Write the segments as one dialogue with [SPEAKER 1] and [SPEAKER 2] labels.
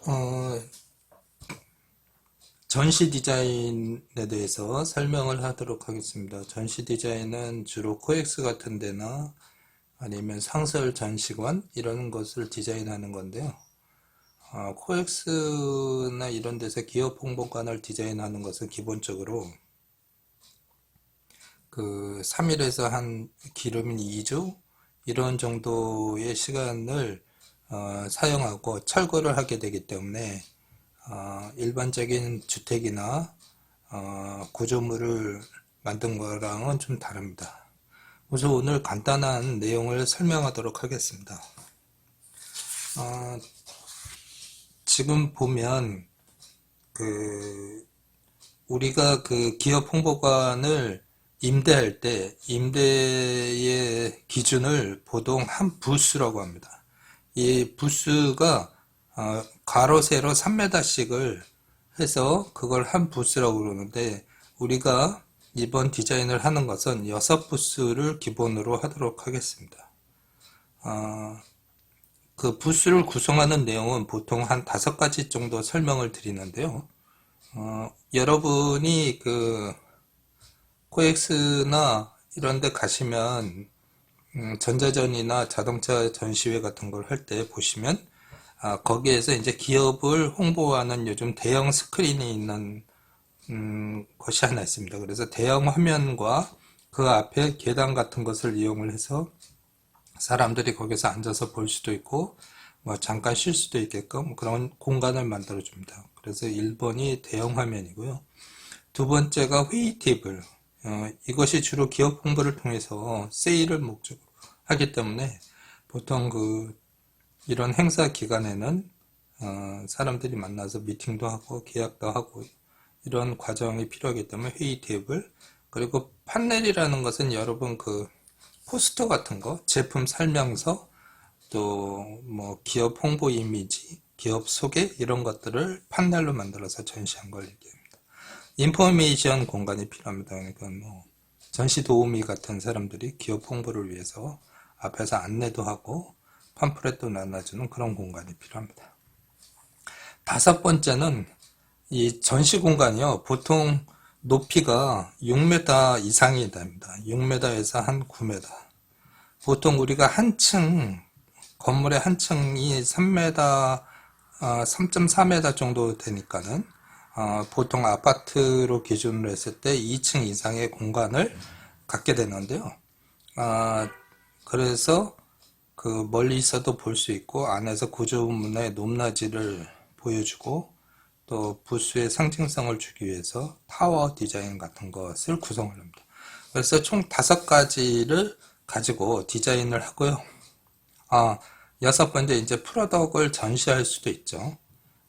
[SPEAKER 1] 어, 전시 디자인에 대해서 설명을 하도록 하겠습니다. 전시 디자인은 주로 코엑스 같은 데나 아니면 상설 전시관 이런 것을 디자인하는 건데요. 코엑스나 이런 데서 기업 홍보관을 디자인하는 것은 기본적으로 그 3일에서 한 길으면 2주 이런 정도의 시간을 사용하고 철거를 하게 되기 때문에 일반적인 주택이나 구조물을 만든 거랑은 좀 다릅니다. 우선 오늘 간단한 내용을 설명하도록 하겠습니다. 어, 지금 보면 그 우리가 그 기업 홍보관을 임대할 때 임대의 기준을 보통 한 부스라고 합니다. 이 부스가 가로 세로 3m씩을 해서 그걸 한 부스라고 그러는데 우리가 이번 디자인을 하는 것은 6부스를 기본으로 하도록 하겠습니다. 그 부스를 구성하는 내용은 보통 한 5가지 정도 설명을 드리는데요. 여러분이 그 코엑스나 이런 데 가시면 전자전이나 자동차 전시회 같은 걸 할 때 보시면 거기에서 이제 기업을 홍보하는 요즘 대형 스크린이 있는 것이 하나 있습니다. 그래서 대형 화면과 그 앞에 계단 같은 것을 이용을 해서 사람들이 거기서 앉아서 볼 수도 있고 뭐 잠깐 쉴 수도 있게끔 그런 공간을 만들어 줍니다. 그래서 1번이 대형 화면이고요. 두 번째가 회의 테이블. 이것이 주로 기업 홍보를 통해서 세일을 목적으로 하기 때문에 보통 이런 행사 기간에는 사람들이 만나서 미팅도 하고 계약도 하고 이런 과정이 필요하기 때문에 회의 테이블. 그리고 판넬이라는 것은 여러분 그 포스터 같은 거, 제품 설명서, 또 뭐 기업 홍보 이미지, 기업 소개 이런 것들을 판넬로 만들어서 전시한 걸 얘기합니다. 인포메이션 공간이 필요합니다. 그러니까 뭐 전시 도우미 같은 사람들이 기업 홍보를 위해서 앞에서 안내도 하고 팜플렛도 나눠주는 그런 공간이 필요합니다. 5번째는 이 전시 공간이요. 보통 높이가 6m 이상이 됩니다. 6m에서 한 9m. 보통 우리가 한 층, 건물의 한 층이 3m, 3.4m 정도 되니까는 보통 아파트로 기준으로 했을 때 2층 이상의 공간을 갖게 되는데요. 그래서 그 멀리 있어도 볼 수 있고 안에서 구조물의 높낮이를 보여주고 또 부스의 상징성을 주기 위해서 타워 디자인 같은 것을 구성을 합니다. 그래서 총 5가지를 가지고 디자인을 하고요. 6번째 이제 프로덕트를 전시할 수도 있죠.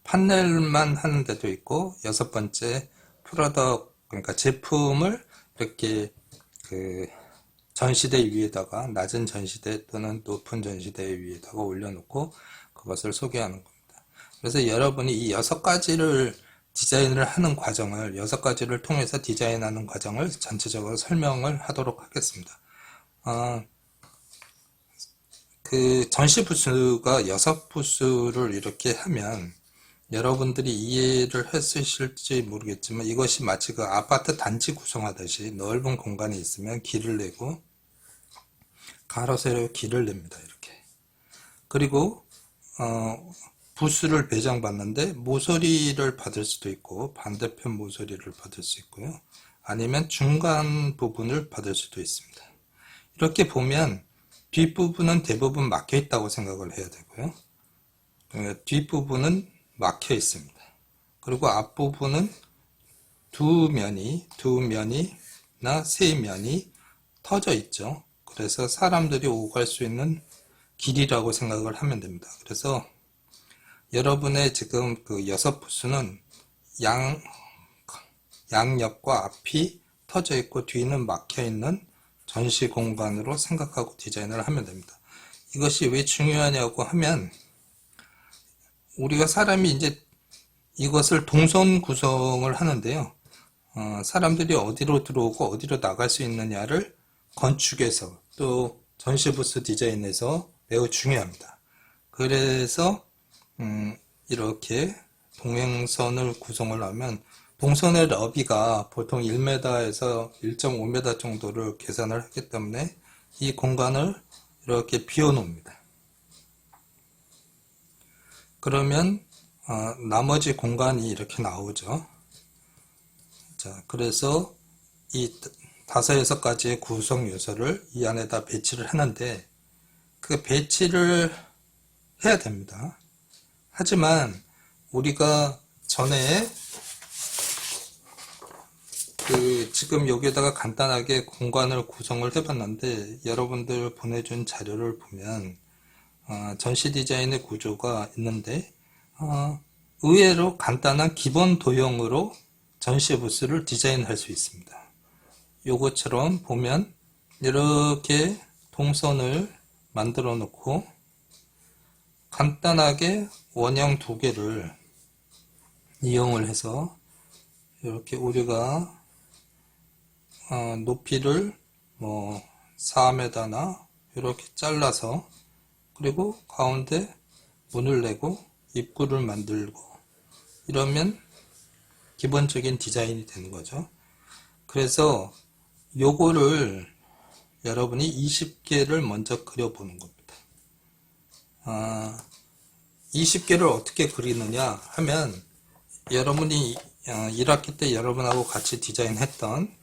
[SPEAKER 1] 판넬만 하는 데도 있고 6번째 프로덕트 그러니까 제품을 이렇게 그 전시대 위에다가 낮은 전시대 또는 높은 전시대 위에다가 올려놓고 그것을 소개하는 겁니다. 그래서 여러분이 이 6가지를 디자인을 하는 과정을 6가지를 통해서 디자인하는 과정을 전체적으로 설명을 하도록 하겠습니다. 그 전시 부스가 6부스를 이렇게 하면 여러분들이 이해를 했으실지 모르겠지만 이것이 마치 그 아파트 단지 구성하듯이 넓은 공간이 있으면 길을 내고 가로 세로 길을 냅니다. 이렇게. 그리고 부스를 배정받는데 모서리를 받을 수도 있고 반대편 모서리를 받을 수 있고요. 아니면 중간 부분을 받을 수도 있습니다. 이렇게 보면 뒷부분은 대부분 막혀 있다고 생각을 해야 되고요. 뒷부분은 막혀 있습니다. 그리고 앞부분은 두 면이나 세 면이 터져 있죠. 그래서 사람들이 오고 갈 수 있는 길이라고 생각을 하면 됩니다. 그래서 여러분의 지금 그 6부스는 양옆과 앞이 터져 있고 뒤는 막혀 있는 전시 공간으로 생각하고 디자인을 하면 됩니다. 이것이 왜 중요하냐고 하면 우리가 사람이 이제 이것을 동선 구성을 하는데요. 사람들이 어디로 들어오고 어디로 나갈 수 있느냐를 건축에서 또 전시부스 디자인에서 매우 중요합니다. 그래서 이렇게 동행선을 구성을 하면 동선의 너비가 보통 1m에서 1.5m 정도를 계산을 하기 때문에 이 공간을 이렇게 비워 놓습니다. 그러면 나머지 공간이 이렇게 나오죠. 자, 그래서 이 5-6가지의 구성 요소를 이 안에다 배치를 하는데 그 배치를 해야 됩니다. 하지만 우리가 전에 지금 여기에다가 간단하게 공간을 구성을 해봤는데 여러분들 보내준 자료를 보면 전시 디자인의 구조가 있는데 의외로 간단한 기본 도형으로 전시 부스를 디자인할 수 있습니다. 요것처럼 보면 이렇게 동선을 만들어 놓고 간단하게 원형 2개를 이용을 해서 이렇게 우리가 높이를 뭐 4m나 이렇게 잘라서 그리고 가운데 문을 내고 입구를 만들고 이러면 기본적인 디자인이 되는 거죠. 그래서 요거를 여러분이 20개를 먼저 그려보는 겁니다. 20개를 어떻게 그리느냐 하면 여러분이 1학기 때 여러분하고 같이 디자인했던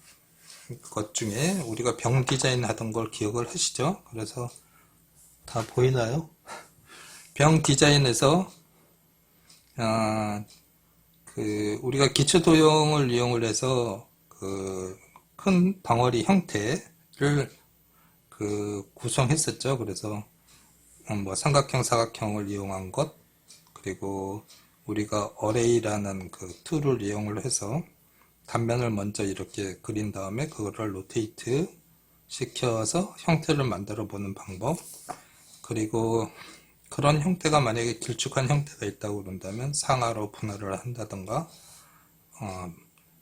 [SPEAKER 1] 것 중에 우리가 병 디자인 하던 걸 기억을 하시죠? 그래서 다 보이나요? 병 디자인에서 우리가 기초 도형을 이용을 해서 큰 덩어리 형태를 구성했었죠. 그래서 뭐 삼각형, 사각형을 이용한 것, 그리고 우리가 어레이라는 툴을 이용을 해서 단면을 먼저 이렇게 그린 다음에 그거를 로테이트 시켜서 형태를 만들어 보는 방법, 그리고 그런 형태가 만약에 길쭉한 형태가 있다고 그런다면 상하로 분할을 한다던가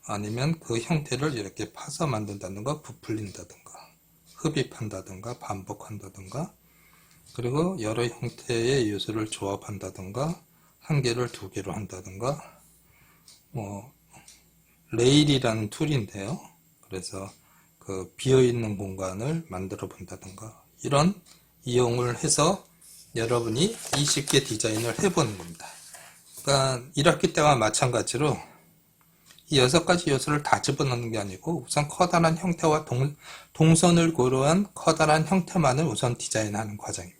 [SPEAKER 1] 아니면 그 형태를 이렇게 파서 만든다던가 부풀린다던가 흡입한다던가 반복한다던가 그리고 여러 형태의 요소를 조합한다던가 1개를 2개로 한다던가 뭐 레일이라는 툴인데요. 그래서 비어있는 공간을 만들어 본다던가 이런 이용을 해서 여러분이 20개 디자인을 해보는 겁니다. 그러니까 1학기 때와 마찬가지로 이 6가지 요소를 다 집어넣는 게 아니고 우선 커다란 형태와 동선을 고려한 커다란 형태만을 우선 디자인하는 과정입니다.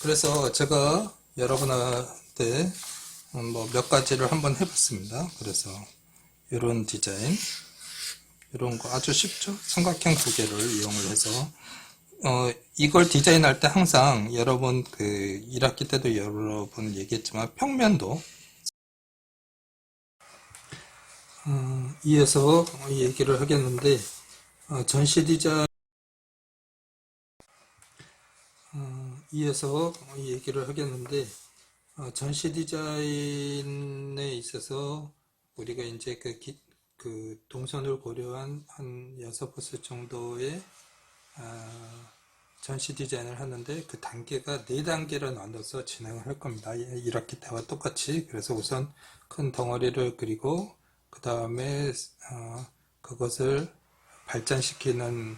[SPEAKER 1] 그래서 제가 여러분한테 뭐 몇 가지를 한번 해봤습니다. 그래서 이런 디자인, 이런 거 아주 쉽죠? 삼각형 2개를 이용을 해서 이걸 디자인할 때 항상 여러분 1학기 때도 여러 번 얘기했지만 평면도 이어서 얘기를 하겠는데 전시 디자인 이어서 얘기를 하겠는데 전시 디자인에 있어서 우리가 이제 동선을 고려한 한 6부스 정도의 전시 디자인을 하는데 그 단계가 4단계로 나눠서 진행을 할 겁니다. 1학기 때와 똑같이. 그래서 우선 큰 덩어리를 그리고 그 다음에 그것을 발전시키는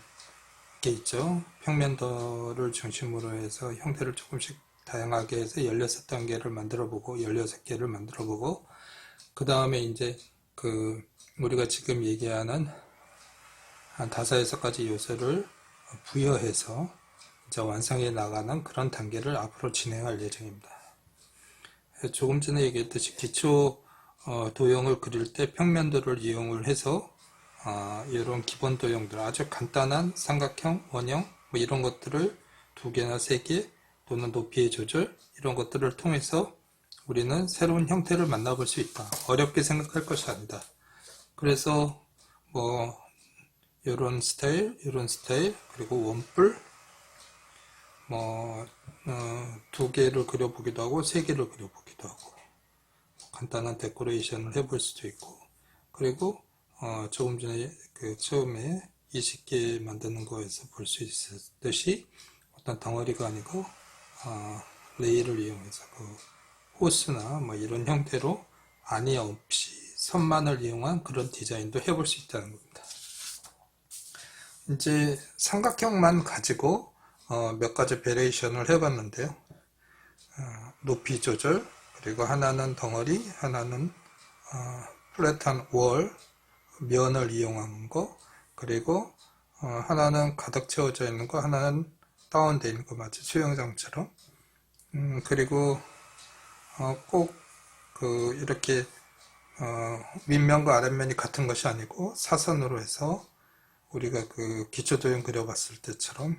[SPEAKER 1] 게 있죠. 평면도를 중심으로 해서 형태를 조금씩 다양하게 해서 16단계를 만들어 보고 16개를 만들어 보고 그 다음에 이제 우리가 지금 얘기하는 한 5-6가지 요소를 부여해서 이제 완성해 나가는 그런 단계를 앞으로 진행할 예정입니다. 조금 전에 얘기했듯이 기초 도형을 그릴 때 평면도를 이용을 해서 이런 기본 도형들 아주 간단한 삼각형, 원형 뭐 이런 것들을 2개나 3개 또는 높이의 조절 이런 것들을 통해서 우리는 새로운 형태를 만나볼 수 있다. 어렵게 생각할 것이 아니다. 그래서 뭐 이런 스타일, 이런 스타일 그리고 원뿔 뭐 2개를 그려보기도 하고 3개를 그려보기도 하고 간단한 데코레이션을 해볼 수도 있고 그리고 조금 전에 처음에 20개 만드는 거에서 볼 수 있었듯이 어떤 덩어리가 아니고 레일을 이용해서 그 호스나 뭐 이런 형태로 안이 없이 선만을 이용한 그런 디자인도 해볼 수 있다는 겁니다. 이제 삼각형만 가지고 몇 가지 베리에이션을 해봤는데요. 높이 조절, 그리고 하나는 덩어리, 하나는 플랫한 월, 면을 이용한 거, 그리고 하나는 가득 채워져 있는 거, 하나는 다운되어 있는 거, 마치 수영장처럼. 그리고 꼭 이렇게 윗면과 아랫면이 같은 것이 아니고 사선으로 해서 우리가 그 기초도형 그려봤을 때처럼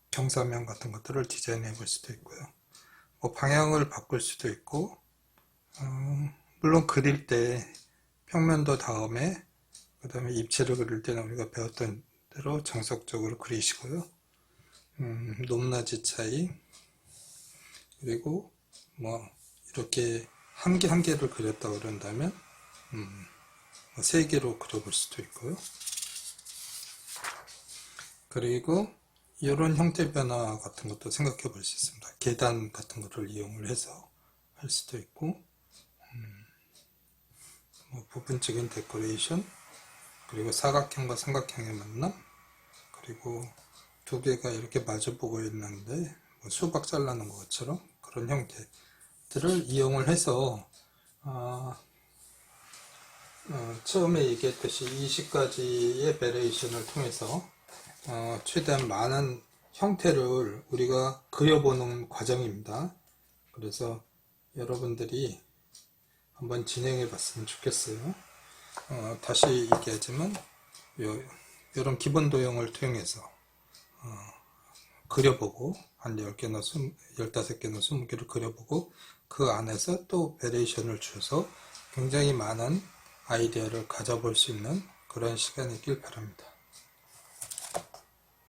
[SPEAKER 1] 경사면 같은 것들을 디자인해 볼 수도 있고요. 뭐 방향을 바꿀 수도 있고, 물론 그릴 때 평면도 다음에, 그 다음에 입체를 그릴 때는 우리가 배웠던 대로 정석적으로 그리시고요. 높낮이 차이, 그리고 뭐 이렇게 한 개 한 개를 그렸다 그런다면 세 개로 그려볼 수도 있고요. 그리고 이런 형태 변화 같은 것도 생각해 볼 수 있습니다. 계단 같은 것을 이용을 해서 할 수도 있고, 뭐 부분적인 데코레이션, 그리고 사각형과 삼각형의 만남, 그리고 두 개가 이렇게 마주보고 있는데 뭐 수박 잘라놓은 것처럼 그런 형태들을 이용을 해서 처음에 얘기했듯이 20가지의 베리에이션을 통해서 최대한 많은 형태를 우리가 그려보는 과정입니다. 그래서 여러분들이 한번 진행해 봤으면 좋겠어요. 다시 얘기하지만 이런 기본 도형을 통해서 그려보고 한 10개나 15개나 20개를 그려보고 그 안에서 또 베리에이션을 줘서 굉장히 많은 아이디어를 가져볼 수 있는 그런 시간이길 바랍니다.